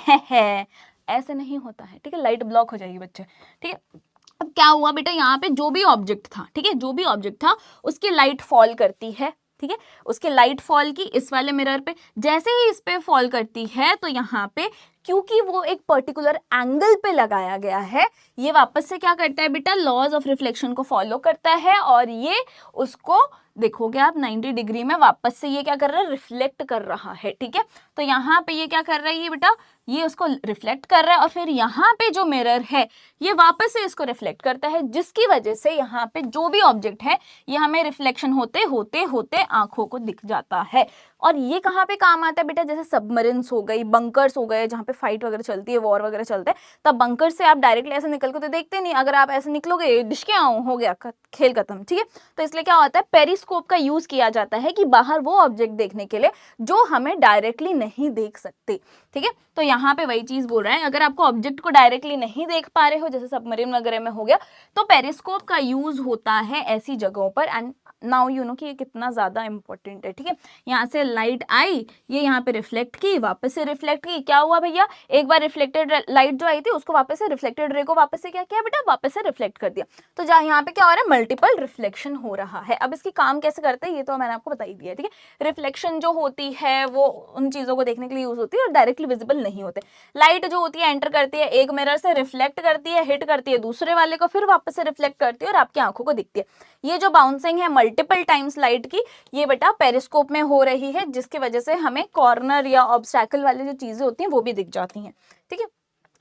ऐसे नहीं होता है, ठीक है, लाइट ब्लॉक हो जाएगी बच्चे, ठीक है। अब क्या हुआ बेटा, यहाँ पे जो भी ऑब्जेक्ट था, ठीक है, जो भी ऑब्जेक्ट था उसकी लाइट फॉल करती है, ठीक है, उसके लाइट फॉल की इस वाले मिरर पे, जैसे ही इस पे फॉल करती है तो यहाँ पे क्योंकि वो एक पर्टिकुलर एंगल पे लगाया गया है, ये वापस से क्या करता है बेटा, लॉज ऑफ रिफ्लेक्शन को फॉलो करता है और ये उसको देखोगे आप 90 डिग्री में वापस से ये क्या कर रहा है, रिफ्लेक्ट कर रहा है। ठीक है, तो यहाँ पे ये क्या कर रही है बेटा, ये उसको रिफ्लेक्ट कर रहा है और फिर यहाँ पे जो मिरर है ये वापस से इसको रिफ्लेक्ट करता है, जिसकी वजह से यहाँ पे जो भी ऑब्जेक्ट है ये हमें रिफ्लेक्शन होते होते होते आंखों को दिख जाता है। और ये कहाँ पे काम आता है बेटा, जैसे सबमरीन्स हो गई, बंकर्स हो गए, जहाँ पे फाइट वगैरह चलती है, वॉर वगैरह चलता है, तब बंकर से आप डायरेक्टली ऐसे निकल के तो देखते नहीं, अगर आप ऐसे निकलोगे डिशके आओ हो गया खेल खत्म। ठीक है, तो इसलिए क्या होता है, पेरिस्कोप का यूज किया जाता है कि बाहर वो ऑब्जेक्ट देखने के लिए जो हमें डायरेक्टली नहीं देख सकते। ठीक है, तो यहाँ पे वही चीज बोल रहा है, अगर आपको ऑब्जेक्ट को डायरेक्टली नहीं देख पा रहे हो, जैसे सबमरीन वगैरह में हो गया, तो पेरिस्कोप का यूज होता है ऐसी जगहों पर। एंड नाउ यू नो कि ये कितना ज्यादा इंपॉर्टेंट है। ठीक है, यहाँ से लाइट आई, ये यहाँ पे रिफ्लेक्ट की, वापस से रिफ्लेक्ट की, क्या हुआ भैया, एक बार रिफ्लेक्टेड लाइट जो आई थी उसको वापस से रिफ्लेक्टेड रे को वापस से क्या किया बेटा, वापस से रिफ्लेक्ट कर दिया। तो जहाँ यहाँ पे क्या हो रहा है, मल्टीपल रिफ्लेक्शन हो रहा है। अब इसकी काम कैसे करते हैं ये तो मैंने आपको बता ही दिया। ठीक है, रिफ्लेक्शन जो होती है वो उन चीजों को देखने के लिए यूज होती है और डायरेक्टली विजिबल नहीं होते। लाइट जो होती है एंटर करती है एक मिरर से, रिफ्लेक्ट करती है, हिट करती है दूसरे वाले को, फिर वापस से रिफ्लेक्ट करती है और आपकी आंखों को दिखती है। ये जो बाउंसिंग है मल्टीपल टाइम्स लाइट की, ये बेटा पेरिस्कोप में हो रही है, जिसकी वजह से हमें कॉर्नर या ऑब्स्टैकल वाली जो चीजें होती हैं वो भी दिख जाती हैं। ठीक है,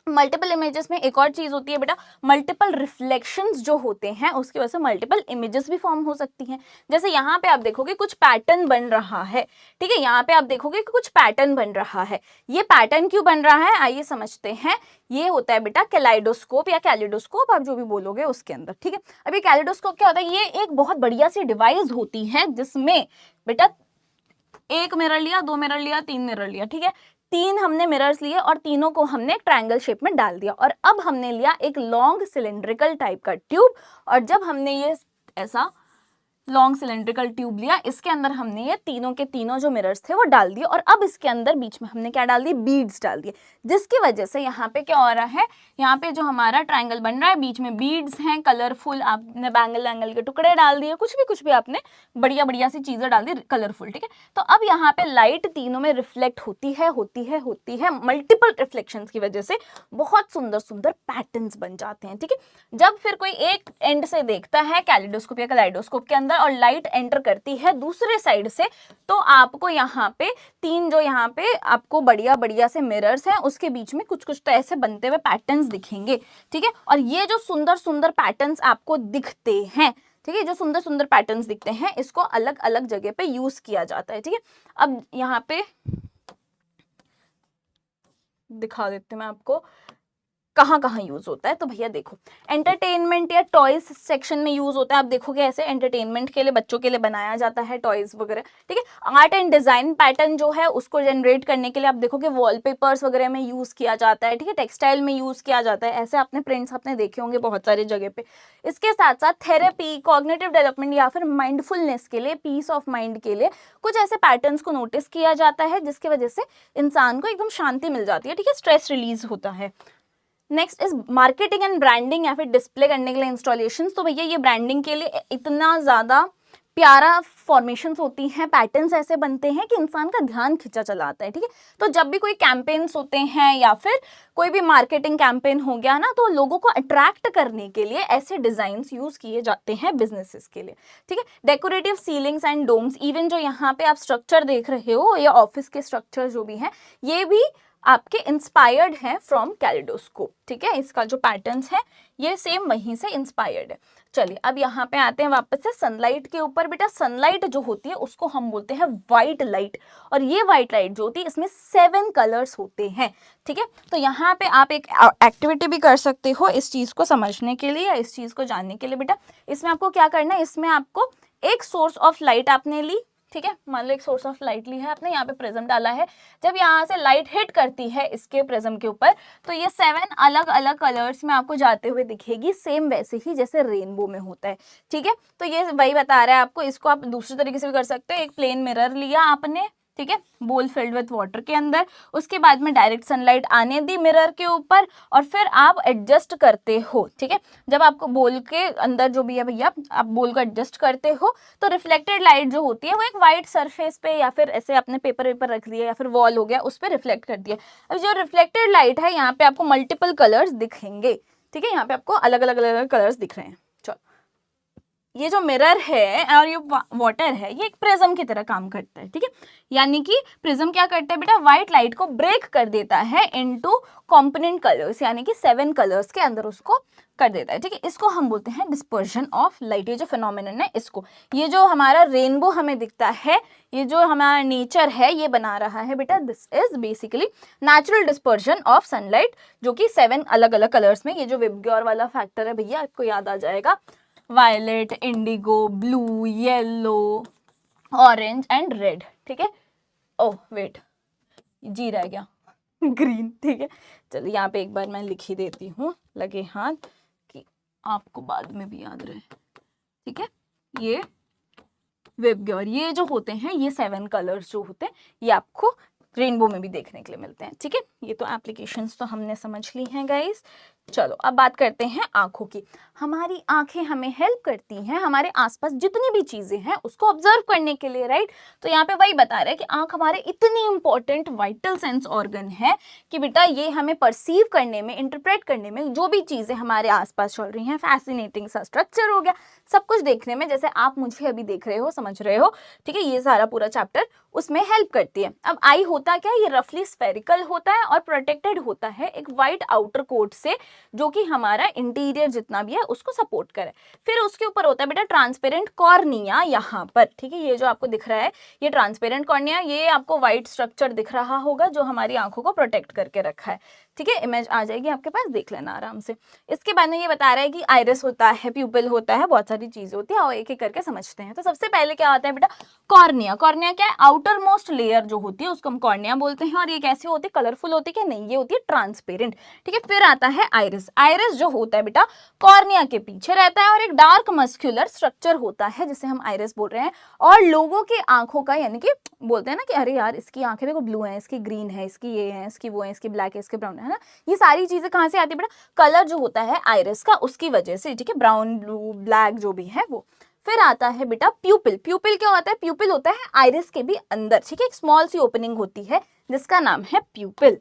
मल्टीपल इमेजेस में एक और चीज होती है बेटा, मल्टीपल रिफ्लेक्शंस जो होते हैं उसकी वजह से मल्टीपल इमेजेस भी फॉर्म हो सकती हैं। जैसे यहाँ पे आप देखोगे कुछ पैटर्न बन रहा है। ठीक है, यहाँ पे आप देखोगे कि कुछ पैटर्न बन रहा है। ये पैटर्न क्यों बन रहा है आइए समझते हैं। ये होता है बेटा कैलाइडोस्कोप या कैलिडोस्कोप, आप जो भी बोलोगे उसके अंदर। ठीक है, अभी कैलिडोस्कोप क्या होता है, ये एक बहुत बढ़िया सी डिवाइस होती है जिसमें बेटा एक मिरर लिया, दो मिरर लिया, तीन मिरर लिया। ठीक है, तीन हमने मिरर्स लिए और तीनों को हमने ट्रायंगल शेप में डाल दिया और अब हमने लिया एक लॉन्ग सिलेंड्रिकल टाइप का ट्यूब और जब हमने ये ऐसा लॉन्ग सिलेंड्रिकल ट्यूब लिया, इसके अंदर हमने ये तीनों के तीनों जो मिरर्स थे वो डाल दिए और अब इसके अंदर बीच में हमने क्या डाल दिए, बीड्स डाल दिए, जिसकी वजह से यहाँ पे क्या हो रहा है, यहाँ पे जो हमारा ट्रायंगल बन रहा है बीच में बीड्स हैं, कलरफुल आपने बैंगल एंगल के टुकड़े डाल दिए, कुछ भी आपने बढ़िया बढ़िया सी चीजें डाल दी कलरफुल। ठीक है, तो अब यहाँ पे लाइट तीनों में रिफ्लेक्ट होती है मल्टीपल रिफ्लेक्शंस की वजह से बहुत सुंदर सुंदर पैटर्न्स बन जाते हैं। ठीक है, जब फिर कोई एक एंड से देखता है कैलिडोस्कोप या कैलाइडोस्कोप के अंदर और लाइट एंटर करती है दूसरे साइड से, तो आपको यहाँ पे तीन जो यहाँ पे आपको बढ़िया बढ़िया से मिरर्स हैं उसके बीच में कुछ कुछ तो ऐसे बनते हुए पैटर्न्स दिखेंगे। ठीक है, और ये जो सुंदर सुंदर पैटर्न्स आपको दिखते हैं, ठीक है, जो सुंदर सुंदर पैटर्न्स दिखते हैं इसको अलग अलग जगह पे यूज किया जाता है। ठीक है, अब यहाँ पे दिखा देते हैं मैं आपको कहाँ कहाँ यूज होता है। तो भैया देखो, एंटरटेनमेंट या टॉयज सेक्शन में यूज होता है। आप देखोगे ऐसे एंटरटेनमेंट के लिए बच्चों के लिए बनाया जाता है टॉयज वगैरह। ठीक है, आर्ट एंड डिजाइन पैटर्न जो है उसको जनरेट करने के लिए आप देखोगे वॉलपेपर्स वगैरह में यूज किया जाता है। ठीक है, टेक्सटाइल में यूज किया जाता है, ऐसे आपने प्रिंट्स आपने देखे होंगे बहुत सारी जगह पे। इसके साथ साथ थेरेपी, कॉग्निटिव डेवलपमेंट या फिर माइंडफुलनेस के लिए, पीस ऑफ माइंड के लिए कुछ ऐसे पैटर्न्स को नोटिस किया जाता है जिसकी वजह से इंसान को एकदम शांति मिल जाती है। ठीक है, स्ट्रेस रिलीज होता है। Next is marketing and branding या फिर डिस्प्ले करने के लिए इंस्टॉलेशन। तो भैया ये ब्रांडिंग के लिए इतना ज़्यादा प्यारा फॉर्मेशंस होती हैं, पैटर्न्स ऐसे बनते हैं कि इंसान का ध्यान खिंचा चला आता है। ठीक है, तो जब भी कोई कैंपेन्स होते हैं या फिर कोई भी मार्केटिंग कैंपेन हो गया ना, तो लोगों को अट्रैक्ट करने के लिए ऐसे डिजाइन्स यूज किए जाते हैं बिजनेसेस के लिए। ठीक है, decorative ceilings and domes, even जो यहाँ पे आप स्ट्रक्चर देख रहे हो या ऑफिस के स्ट्रक्चर जो भी हैं ये भी आपके इंस्पायर्ड है फ्रॉम कैलिडोस्कोप। ठीक है, इसका जो पैटर्न्स है ये सेम वहीं से इंस्पायर्ड है। चलिए अब यहाँ पे आते हैं वापस से सनलाइट के ऊपर। बेटा सनलाइट जो होती है उसको हम बोलते हैं व्हाइट लाइट, और ये व्हाइट लाइट जो होती है इसमें 7 कलर्स होते हैं। ठीक है, तो यहाँ पे आप एक एक्टिविटी भी कर सकते हो इस चीज़ को समझने के लिए या इस चीज़ को जानने के लिए। बेटा इसमें आपको क्या करना है, इसमें आपको एक सोर्स ऑफ लाइट आपने ली। ठीक है, मान लो एक सोर्स ऑफ लाइट ली है आपने, यहाँ पे प्रिज्म डाला है, जब यहाँ से लाइट हिट करती है इसके प्रिज्म के ऊपर तो ये 7 अलग अलग कलर्स में आपको जाते हुए दिखेगी, सेम वैसे ही जैसे रेनबो में होता है। ठीक है, तो ये वही बता रहा है आपको। इसको आप दूसरे तरीके से भी कर सकते हो। एक प्लेन मिरर लिया आपने, ठीक है, बोल फिल्ड विथ वाटर के अंदर। उसके बाद में डायरेक्ट सनलाइट आने दी मिरर के ऊपर और फिर आप एडजस्ट करते हो। ठीक है, जब आपको बोल के अंदर जो भी है भैया आप बोल को एडजस्ट करते हो तो रिफ्लेक्टेड लाइट जो होती है वो एक वाइट सरफेस पे या फिर ऐसे अपने पेपर रख दिया या फिर वॉल हो गया उस पर रिफ्लेक्ट कर दिया। अब जो रिफ्लेक्टेड लाइट है यहाँ पे आपको मल्टीपल कलर्स दिखेंगे। ठीक है, यहाँ पे आपको अलग अलग कलर्स दिख रहे हैं। ये जो मिरर है और ये वाटर है ये एक प्रिज्म की तरह काम करता है। ठीक है, यानी कि प्रिज्म क्या करता है बेटा, व्हाइट लाइट को ब्रेक कर देता है इनटू कॉम्पोनेंट कलर्स, यानी कि 7 कलर्स के अंदर उसको कर देता है। ठीक है, इसको हम बोलते हैं डिस्पर्शन ऑफ लाइट। ये जो फिनोमेनन है इसको, ये जो हमारा रेनबो हमें दिखता है, ये जो हमारा नेचर है ये बना रहा है बेटा, this is basically natural dispersion of sunlight, जो कि 7 अलग अलग कलर्स में, ये जो विबग्योर वाला फैक्टर है भैया आपको याद आ जाएगा, violet, indigo, blue, yellow, orange and red. ठीक है, ओह वेट जी रह गया ग्रीन। ठीक है, चलिए यहाँ पे एक बार मैं लिख ही देती हूँ लगे हाथ कि आपको बाद में भी याद रहे। ठीक है, ये विबग्योर, ये जो होते हैं ये 7 कलर्स जो होते हैं ये आपको रेनबो में भी देखने के लिए मिलते हैं। ठीक है, ये तो एप्लीकेशंस तो हमने समझ ली हैं गाइस। चलो अब बात करते हैं आंखों की। हमारी आंखें हमें हेल्प करती हैं हमारे आसपास जितनी भी चीजें हैं उसको ऑब्जर्व करने के लिए, राइट। तो यहाँ पे वही बता रहे हैं कि आंख हमारे इतनी इंपॉर्टेंट वाइटल सेंस ऑर्गन है कि बेटा ये हमें परसीव करने में, इंटरप्रेट करने में, जो भी चीजें हमारे आसपास चल रही हैं, फैसिनेटिंग सा स्ट्रक्चर हो गया, सब कुछ देखने में, जैसे आप मुझे अभी देख रहे हो, समझ रहे हो। ठीक है, ये सारा पूरा चैप्टर उसमें हेल्प करती है। अब आई होता क्या, ये रफली स्फेरिकल होता है और प्रोटेक्टेड होता है एक वाइट आउटर कोट से, जो कि हमारा इंटीरियर जितना भी है उसको सपोर्ट करे। फिर उसके ऊपर होता है बेटा ट्रांसपेरेंट कॉर्निया यहाँ पर। ठीक है, ये जो आपको दिख रहा है ये ट्रांसपेरेंट कॉर्निया, ये आपको व्हाइट स्ट्रक्चर दिख रहा होगा जो हमारी आंखों को प्रोटेक्ट करके रखा है। ठीक है, इमेज आ जाएगी आपके पास, देख लेना आराम से। इसके बाद में ये बता रहा है कि आइरिस होता है, प्यूपिल होता है, बहुत सारी चीजें होती है और एक एक करके समझते हैं। तो सबसे पहले क्या आता है बेटा, कॉर्निया। कॉर्निया क्या है, आउटर मोस्ट लेयर जो होती है उसको हम कॉर्निया बोलते हैं। और ये कैसी होती है, कलरफुल होती है क्या, नहीं, ये होती है ट्रांसपेरेंट। ठीक है, फिर आता है आइरिस। आइरिस जो होता है बेटा कॉर्निया के पीछे रहता है और एक डार्क मस्क्यूलर स्ट्रक्चर होता है जिसे हम आइरिस बोल रहे हैं। और लोगों की आंखों का, यानी कि बोलते हैं ना कि अरे यार इसकी आंखें देखो ब्लू है, इसकी ग्रीन है, इसकी ये है, इसकी वो है, इसकी ब्लैक है, इसकी ब्राउन है ना, ये सारी चीजें कहाँ से आती है बेटा, कलर जो होता है आइरिस का उसकी वजह से। ठीक है, ब्राउन, ब्लू, ब्लैक जो भी है वो। फिर आता है बेटा प्यूपिल। प्यूपिल क्या होता है, प्यूपिल होता है आइरिस के भी अंदर। ठीक है, एक स्मॉल सी ओपनिंग होती है जिसका नाम है प्यूपिल।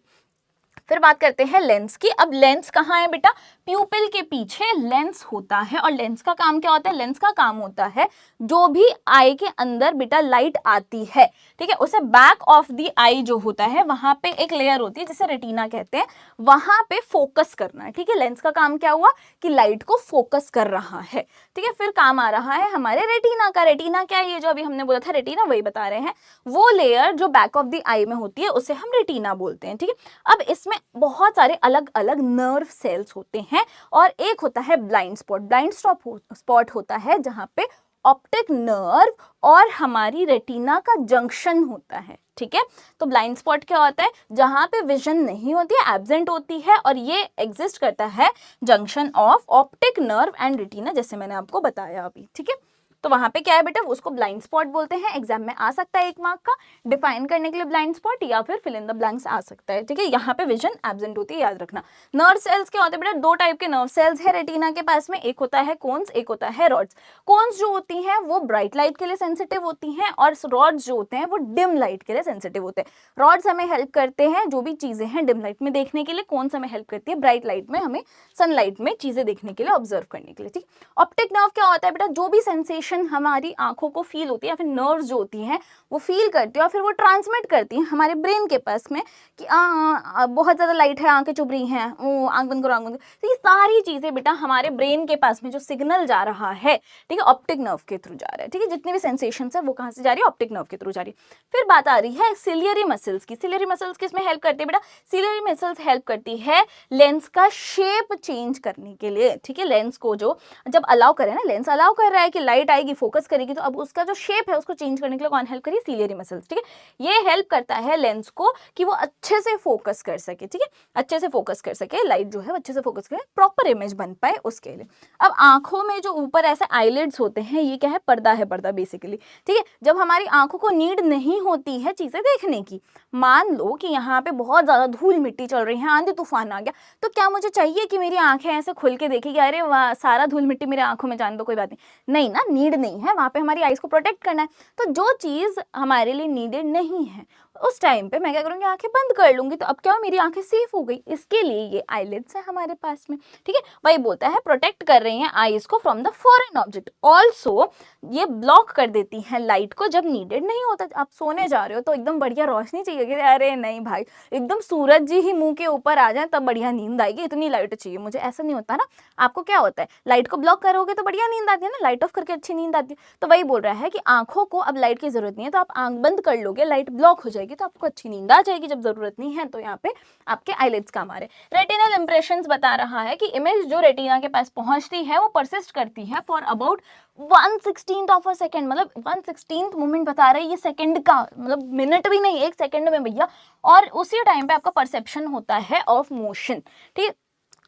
फिर बात करते हैं लेंस की। अब लेंस कहाँ है बेटा, प्यूपिल के पीछे लेंस होता है। और लेंस का काम क्या होता है, लेंस का काम होता है जो भी आई के अंदर बेटा लाइट आती है, ठीक है, उसे बैक ऑफ द आई जो होता है वहां पे एक लेयर होती है जिसे रेटिना कहते हैं, वहां पे फोकस करना है। ठीक है, लेंस का काम क्या हुआ कि लाइट को फोकस कर रहा है। ठीक है, फिर काम आ रहा है हमारे रेटिना का। रेटिना क्या है, ये जो अभी हमने बोला था रेटिना, वही बता रहे हैं, वो लेयर जो बैक ऑफ द आई में होती है उसे हम रेटिना बोलते हैं। ठीक है, अब इसमें बहुत सारे अलग अलग नर्व सेल्स होते हैं और एक होता है ब्लाइंड स्पॉट। ब्लाइंड स्पॉट होता है जहां पे ऑप्टिक नर्व और हमारी रेटिना का जंक्शन होता है। ठीक है, तो ब्लाइंड स्पॉट क्या होता है, जहां पे विजन नहीं होती है, एब्सेंट होती है, और ये एग्जिस्ट करता है junction of optic nerve and retina, जैसे मैंने आपको बताया अभी। ठीक है, तो वहां पे क्या है बेटा, उसको ब्लाइंड स्पॉट बोलते हैं। एग्जाम में आ सकता है 1 मार्क का, डिफाइन करने के लिए ब्लाइंड स्पॉट, या फिर फिल इन द ब्लैंक्स आ सकता है। ठीक है, यहाँ पे विजन एब्सेंट होती है, याद रखना। नर्व सेल्स क्या होते हैं बेटा, 2 टाइप के नर्व सेल्स है रेटिना के पास में, एक होता है कोन्स, एक होता है रॉड्स। कोन्स जो होती हैं वो ब्राइट लाइट के लिए सेंसिटिव होती हैं और रॉड्स जो होते हैं वो डिम लाइट के लिए सेंसिटिव होते हैं। रॉड्स हमें हेल्प करते हैं जो भी चीजें हैं डिम लाइट में देखने के लिए, कोन्स हमें हेल्प करती है ब्राइट लाइट में, हमें सनलाइट में चीजें देखने के लिए, ऑब्जर्व करने के लिए। ठीक, ऑप्टिक नर्व क्या होता है बेटा, जो भी सेंसेशन हमारी आंखों को फील होती है या फिर नर्व्स जो होती हैं वो फील करती है और फिर वो ट्रांसमिट करती हैं हमारे ब्रेन के पास में कि बहुत ज़्यादा लाइट है, आंखें चुभ रही हैं, आंख बंद करो, आंख बंद करो। तो ये सारी चीज़ें बेटा हमारे ब्रेन के पास में जो सिग्नल जा रहा है, ठीक है, ऑप्टिक नर्व के थ्रू जा रहा है। ठीक है, जितनी भी सेंसेशंस है वो कहाँ से जा रही है, ऑप्टिक नर्व के थ्रू जा रही है। फिर बात आ रही है सिलियरी मसल्स की। सिलियरी मसल्स किसमें हेल्प करती है बेटा, सिलियरी मसल्स हेल्प करती है लेंस का शेप चेंज करने के लिए। ठीक है, लेंस को जो जब अलाउ करें ना, लेंस अलाउ कर रहा है कि लाइट आएगी, फोकस करेगी, तो अब उसका जो शेप है उसको चेंज करने के लिए कौन हेल्प करेगी? सिलियरी मसल्स, ठीक है। ये हेल्प करता है लेंस को कि वो अच्छे से फोकस कर सके, ठीक है, अच्छे से फोकस कर सके, लाइट जो है अच्छे से फोकस करे, प्रॉपर इमेज बन पाए उसके लिए। अब आंखों में जो ऊपर ऐसे आईलिड्स होते हैं, ये क्या है? पर्दा है, पर्दा बेसिकली, ठीक है। जब हमारी आंखों को नीड नहीं होती है चीजें देखने की, मान लो कि यहाँ पे बहुत ज्यादा धूल मिट्टी चल रही है, आंधी तूफान आ गया, तो क्या मुझे चाहिए कि मेरी आंखें ऐसे खुल के देखेगी, अरे वाह सारा धूल मिट्टी मेरे आंखों में जाने दो, कोई बात नहीं ना, नीड नहीं है, वहां पे हमारी आईज को प्रोटेक्ट करना है। तो जो चीज हमारे लिए नीडेड नहीं है उस टाइम पे मैं क्या करूंगी? आंखें बंद कर लूंगी, तो अब क्या हो? मेरी आंखें सेफ हो गई। इसके लिए ये आईलिड्स है हमारे पास में, ठीक है। वही बोलता है प्रोटेक्ट कर रही हैं आईज को from the foreign object, also ये ब्लॉक कर देती हैं लाइट को जब नीडेड नहीं होता। आप सोने जा रहे हो तो एकदम बढ़िया रोशनी चाहिए कि अरे नहीं भाई एकदम सूरज जी ही मुंह के ऊपर आ जाए तब बढ़िया नींद आएगी, इतनी लाइट चाहिए मुझे, ऐसा नहीं होता ना। आपको क्या होता है? लाइट को ब्लॉक करोगे तो बढ़िया नींद आती है ना, लाइट ऑफ करके अच्छी नींद आती है। तो वही बोल रहा है कि आंखों को अब लाइट की जरूरत नहीं है, तो आप आंख बंद कर लोगे, लाइट ब्लॉक हो जाएगी, तो आपको अच्छी नींद आ जाएगी। जब जरूरत नहीं है तो यहाँ पे आपके आईलिड्स काम आ रहे हैं। रेटिनल इंप्रेशंस बता रहा है कि इमेज जो रेटिना के पास पहुंचती है वो परसिस्ट करती है for about 1/16 of a second, मतलब 1/16 मोमेंट बता रहे हैं ये सेकंड का, मतलब मिनट भी नहीं, 1 सेकंड में भैया। और उसी टाइम पे आपका परसेप्शन होता है ऑफ मोशन, ठीक है।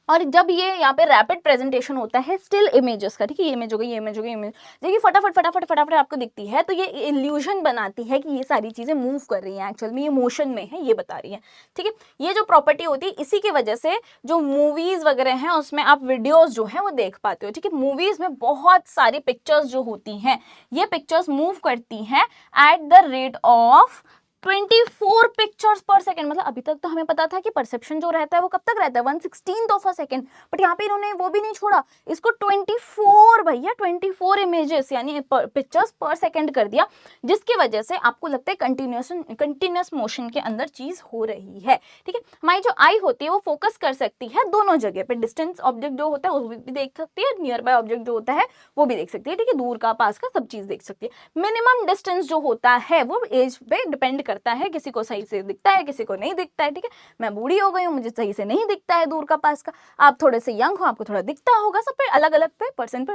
और जब ये यहाँ पे रैपिड प्रेजेंटेशन होता है स्टिल इमेजेस का, ठीक है, ये इमेज हो गई, ये इमेज हो गई, इमेज देखिए फटाफट फटाफट फटाफट आपको दिखती है, तो ये इल्यूजन बनाती है कि ये सारी चीजें मूव कर रही हैं, एक्चुअल में ये मोशन में है, ये बता रही है, ठीक है। ये जो प्रॉपर्टी होती है इसी की वजह से जो मूवीज वगैरह हैं उसमें आप वीडियोस जो है वो देख पाते हो, ठीक है। मूवीज में बहुत सारी पिक्चर्स जो होती हैं, ये पिक्चर्स मूव करती हैं at the rate of 24 pictures पर सेकेंड। मतलब अभी तक तो हमें पता था कि परसेप्शन जो रहता है वो कब तक रहता है? 1/16 ऑफ अ सेकेंड, बट यहाँ पे इन्होंने वो भी नहीं छोड़ा, इसको 24 भैया 24 इमेजेस यानी पिक्चर्स पर सेकेंड कर दिया, जिसकी वजह से आपको लगता है कंटिन्यूस मोशन के अंदर चीज हो रही है, ठीक है। हमारी जो आई होती है वो फोकस कर सकती है दोनों जगह पे, डिस्टेंस ऑब्जेक्ट जो होता है वो भी देख सकती है, नियर बाय ऑब्जेक्ट जो होता है वो भी देख सकती है, ठीक है, दूर का पास का सब चीज देख सकती है। मिनिमम डिस्टेंस जो होता है वो एज पे डिपेंड करता है, किसी को सही से दिखता है, किसी को नहीं दिखता है, ठीक है। मैं बूढ़ी हो गई हूँ, मुझे सही से नहीं दिखता है दूर का पास का, आप थोड़े से यंग हो, आपको थोड़ा दिखता होगा, सब पे अलग अलग पे पर्सन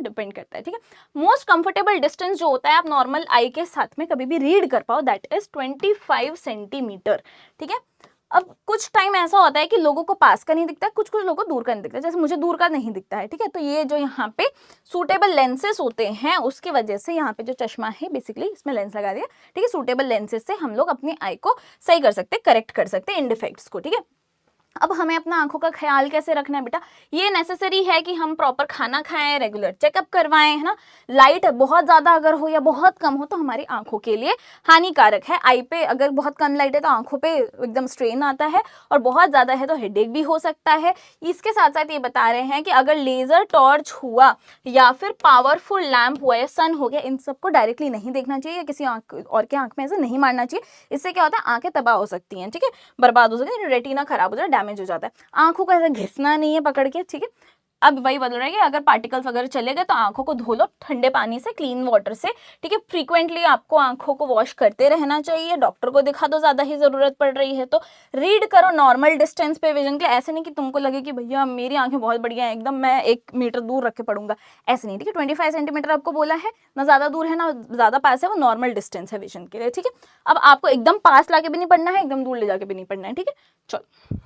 डिपेंड करता है, ठीक है। मोस्ट कंफर्टेबल डिस्टेंस जो होता है आप नॉर्मल आई के साथ में कभी भी रीड कर पाओ, दैट इज 25 सेंटीमीटर, ठीक है। अब कुछ टाइम ऐसा होता है कि लोगों को पास का नहीं दिखता है, कुछ कुछ लोगों को दूर का नहीं दिखता है, जैसे मुझे दूर का नहीं दिखता है, ठीक है। तो ये जो यहाँ पे सूटेबल लेंसेस होते हैं उसकी वजह से यहाँ पे जो चश्मा है बेसिकली इसमें लेंस लगा दिया, ठीक है। सूटेबल लेंसेस से हम लोग अपनी आई को सही कर सकते, करेक्ट कर सकते इन डिफेक्ट्स को, ठीक है। अब हमें अपना आंखों का ख्याल कैसे रखना है बेटा? ये नेसेसरी है कि हम प्रॉपर खाना खाएं, रेगुलर चेकअप करवाएं, है ना। लाइट बहुत ज़्यादा अगर हो या बहुत कम हो तो हमारी आंखों के लिए हानिकारक है। आई पे अगर बहुत कम लाइट है तो आंखों पे एकदम स्ट्रेन आता है, और बहुत ज़्यादा है तो हेडेक भी हो सकता है। इसके साथ साथ ये बता रहे हैं कि अगर लेज़र टॉर्च हुआ या फिर पावरफुल लैम्प हुआ या सन हो गया, इन सबको डायरेक्टली नहीं देखना चाहिए, किसी आंख और के आंख में ऐसे नहीं मारना चाहिए। इससे क्या होता है? आंखें तबाह हो सकती हैं, ठीक है, बर्बाद हो सकती है, रेटिना खराब हो जाता है, डैमेज हो जाता है। आंखों को ऐसे घिसना नहीं है पकड़ के, ठीक है। अब वही बदल रहा है कि अगर पार्टिकल्स वगैरह चले गए तो आंखों को धो लो ठंडे पानी से, क्लीन वाटर से, ठीक है। फ्रीक्वेंटली आपको आंखों को वॉश करते रहना चाहिए। डॉक्टर को दिखा दो ज्यादा ही जरूरत पड़ रही है तो। रीड करो नॉर्मल डिस्टेंस पे विजन के लिए, ऐसे नहीं कि तुमको लगे कि भैया मेरी आंखें बहुत बढ़िया है एकदम मैं 1 मीटर दूर रख के पढ़ूंगा, ऐसे नहीं, ठीक है। 25 सेंटीमीटर आपको बोला है, ना ज्यादा दूर है ना ज्यादा पास है, वो नॉर्मल डिस्टेंस है विजन के लिए, ठीक है। अब आपको एकदम पास लाके भी नहीं पढ़ना है, एकदम दूर ले जाके भी नहीं पढ़ना है, ठीक है। चलो,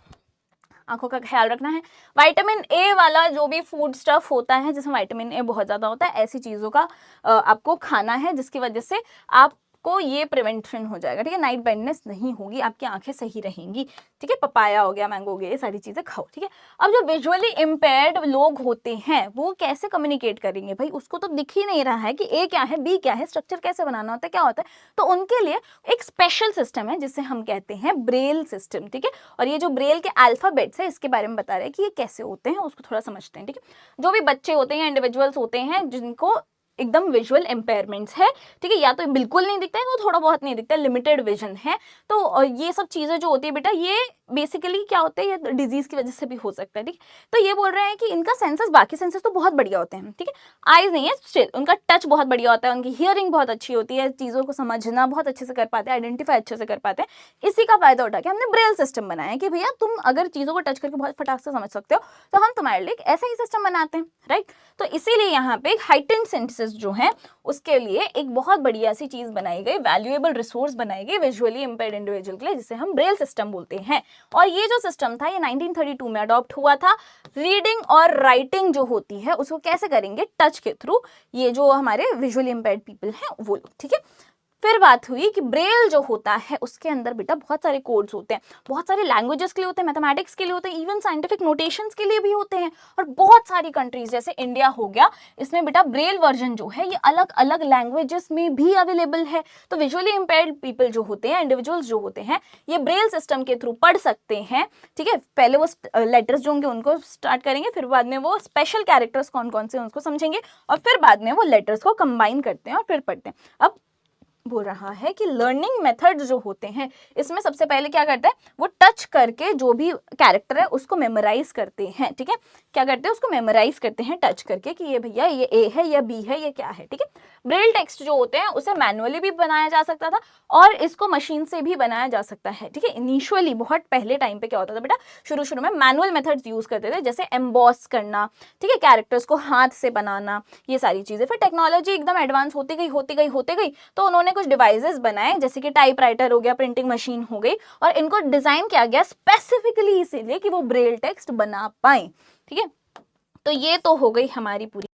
आंखों का ख्याल रखना है। विटामिन ए वाला जो भी फूड स्टफ होता है जिसमें विटामिन ए बहुत ज़्यादा होता है, ऐसी चीज़ों का आपको खाना है जिसकी वजह से आपको ये प्रिवेंशन हो जाएगा, ठीक है। नाइट ब्लाइंडनेस नहीं होगी, आपकी आंखें सही रहेंगी, ठीक है। पपाया हो गया, मैंगो हो गया, ये सारी चीज़ें खाओ, ठीक है। अब जो विजुअली इम्पेयर्ड लोग होते हैं वो कैसे कम्युनिकेट करेंगे भाई? उसको तो दिख ही नहीं रहा है कि ए क्या है, बी क्या है, स्ट्रक्चर कैसे बनाना होता है, क्या होता है। तो उनके लिए एक स्पेशल सिस्टम है जिसे हम कहते हैं ब्रेल सिस्टम, ठीक है। और ये जो ब्रेल के अल्फाबेट्स है इसके बारे में बता रहे हैं कि ये कैसे होते हैं, उसको थोड़ा समझते हैं, ठीक है। जो भी बच्चे होते हैं, इंडिविजुअल्स होते हैं जिनको एकदम विजुअल इम्पेयरमेंट्स है, ठीक है, या तो बिल्कुल नहीं दिखता है, वो थोड़ा बहुत नहीं दिखता है, लिमिटेड विजन है, तो ये सब चीज़ें जो होती है बेटा ये बेसिकली क्या होता है, ये डिजीज की वजह से भी हो सकता है, ठीक है। तो ये बोल रहे हैं कि इनका सेंसेस, बाकी सेंसेस तो बहुत बढ़िया होते हैं, ठीक है, आईज नहीं है स्टिल, उनका टच बहुत बढ़िया होता है, उनकी हियरिंग बहुत अच्छी होती है, चीज़ों को समझना बहुत अच्छे से कर पाते हैं, आइडेंटिफाई अच्छे से कर पाते हैं। इसी का फायदा उठा के हमने ब्रेल सिस्टम बनाया है कि भैया तुम अगर चीज़ों को टच करके बहुत फटाक से समझ सकते हो तो हम तुम्हारे लिए ऐसा ही सिस्टम बनाते हैं, राइट। तो इसीलिए यहाँ पे हाइटेंड सेंसेस जो है उसके लिए एक बहुत बढ़िया सी चीज़ बनाई गई, वैल्यूएबल रिसोर्स बनाई गई विजुअली इम्पेयर्ड इंडिविजुअल के लिए, जिसे हम ब्रेल सिस्टम बोलते हैं। और ये जो सिस्टम था ये 1932 में अडॉप्ट हुआ था। रीडिंग और राइटिंग जो होती है उसको कैसे करेंगे, टच के थ्रू, ये जो हमारे विजुअली इम्पेयर्ड पीपल हैं वो लोग, ठीक है। फिर बात हुई कि ब्रेल जो होता है उसके अंदर बेटा बहुत सारे कोड्स होते हैं, बहुत सारे लैंग्वेजेस के लिए होते हैं, मैथमेटिक्स के लिए होते हैं, इवन साइंटिफिक नोटेशंस के लिए भी होते हैं। और बहुत सारी कंट्रीज जैसे इंडिया हो गया, इसमें बेटा ब्रेल वर्जन जो है ये अलग अलग लैंग्वेजेस में भी अवेलेबल है। तो विजुअली इम्पेयर्ड पीपल जो होते हैं, इंडिविजुअल्स जो होते हैं, ये ब्रेल सिस्टम के थ्रू पढ़ सकते हैं, ठीक है। पहले वो लेटर्स जो होंगे उनको स्टार्ट करेंगे, फिर बाद में वो स्पेशल कैरेक्टर्स कौन कौन से उनको समझेंगे, और फिर बाद में वो लेटर्स को कंबाइन करते हैं और फिर पढ़ते हैं। अब बोल रहा है कि लर्निंग मेथड जो होते हैं इसमें सबसे पहले क्या करता है, वो टच करके जो भी कैरेक्टर है उसको मेमोराइज करते हैं, ठीक है। क्या करते हैं, उसको मेमोराइज करते हैं टच करके कि ये भैया ये ए है, ये बी है, ये क्या है, ठीक है। ब्रेल टेक्स्ट जो होते हैं उसे मैनुअली भी बनाया जा सकता था और इसको मशीन से भी बनाया जा सकता है, ठीक है। इनिशियली बहुत पहले टाइम पे क्या होता था बेटा, शुरू में मैनुअल मेथड्स यूज करते थे, जैसे एम्बॉस करना, ठीक है, कैरेक्टर्स को हाथ से बनाना, ये सारी चीजें। फिर टेक्नोलॉजी एकदम एडवांस होती गई तो उन्होंने कुछ डिवाइसेस बनाए, जैसे कि टाइपराइटर हो गया, प्रिंटिंग मशीन हो गई, और इनको डिजाइन किया गया स्पेसिफिकली इसीलिए कि वो ब्रेल टेक्स्ट बना पाए, ठीक है। तो ये तो हो गई हमारी पूरी।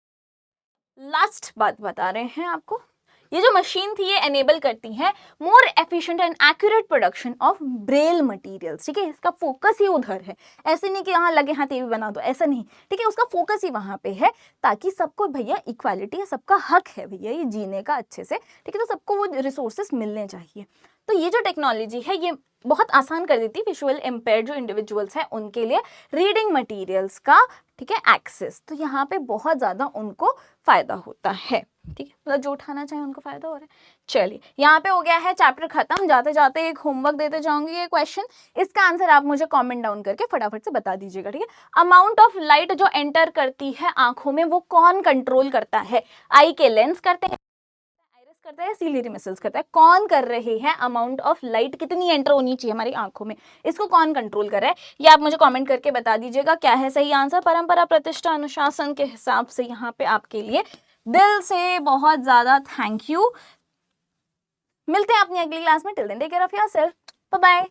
लास्ट बात बता रहे हैं आपको, ये जो मशीन थी ये एनेबल करती है more efficient and accurate production of Braille materials, ठीक है। इसका फोकस ही उधर है, ऐसे नहीं कि यहाँ लगे हाथ ये भी बना दो, ऐसा नहीं, ठीक है। उसका फोकस ही वहाँ पे है ताकि सबको भैया इक्वालिटी है, सबका हक है भैया ये जीने का अच्छे से, ठीक है। तो सबको वो रिसोर्सेस मिलने चाहिए। तो ये जो टेक्नोलॉजी है ये बहुत आसान कर देती है विजुअल इम्पेयर्ड जो इंडिविजुअल्स हैं उनके लिए रीडिंग मटेरियल्स का, ठीक है, एक्सेस। तो यहाँ पे बहुत ज़्यादा उनको फ़ायदा होता है, ठीक है, मतलब जो उठाना चाहे उनको फ़ायदा हो रहा है। चलिए यहाँ पे हो गया है चैप्टर खत्म। जाते जाते एक होमवर्क देते जाऊंगी, ये क्वेश्चन, इसका आंसर आप मुझे कमेंट डाउन करके फटाफट से बता दीजिएगा, ठीक है। अमाउंट ऑफ लाइट जो एंटर करती है आंखों में वो कौन कंट्रोल करता है, आई के लेंस करते हैं, आइरिस करता है, सिलियरी मसल्स करता है, कौन कर रहे हैं अमाउंट ऑफ लाइट कितनी एंटर होनी चाहिए हमारी आंखों में, इसको कौन कंट्रोल कर रहा है, ये आप मुझे कमेंट करके बता दीजिएगा क्या है सही आंसर। परंपरा, प्रतिष्ठा, अनुशासन के हिसाब से यहाँ पे आपके लिए दिल से बहुत ज्यादा थैंक यू। मिलते हैं अपनी अगली क्लास में। Till then take care of yourself, bye bye.